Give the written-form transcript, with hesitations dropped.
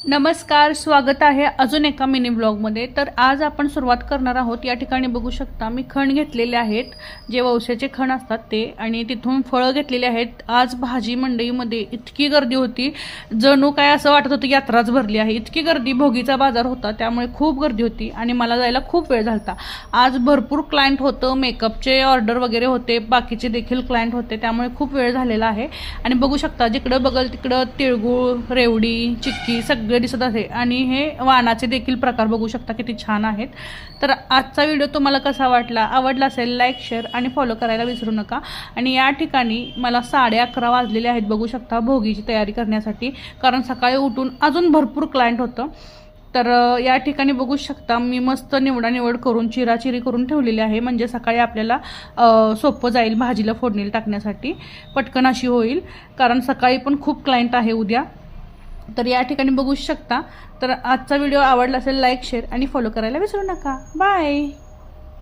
नमस्कार, स्वागत आहे अजून एका मिनी ब्लॉगमध्ये। तर आज आपण सुरुवात करणार आहोत। या ठिकाणी बघू शकता मी खण घेतलेले आहेत, जे वौस्याचे खण असतात ते, आणि तिथून फळं घेतलेली आहेत। आज भाजी मंडईमध्ये इतकी गर्दी होती, जणू काय असं वाटत होतं यात्राच भरली आहे, इतकी गर्दी। भोगीचा बाजार होता त्यामुळे खूप गर्दी होती आणि मला जायला खूप वेळ झाला। आज भरपूर क्लायंट होतं, मेकअपचे ऑर्डर वगैरे होते, बाकीचे देखील क्लायंट होते, त्यामुळे खूप वेळ झालेला आहे। आणि बघू शकता जिकडं बघल तिकडं तिळगुळ, रेवडी, चिक्की सगळं दिसत आहे। आणि हे वाणाचे देखील प्रकार बघू शकता किती छान आहेत। तर आजचा व्हिडिओ तुम्हाला कसा वाटला, आवडला असेल लाईक, शेअर आणि फॉलो करायला विसरू नका। आणि या ठिकाणी मला 11:30 वाजलेले आहेत बघू शकता भोगीची तयारी करण्यासाठी, कारण सकाळी उठून अजून भरपूर क्लायंट होतं। तर या ठिकाणी बघू शकता मी मस्त निवड करून चिराचिरी करून ठेवलेली आहे, म्हणजे सकाळी आपल्याला सोपं जाईल भाजीला फोडणीला टाकण्यासाठी, पटकन अशी होईल, कारण सकाळी पण खूप क्लायंट आहे उद्या। तर या ठिकाणी बघू शकता। तर आजचा व्हिडिओ आवडला असेल लाईक, शेअर आणि फॉलो करायला विसरू नका। बाय।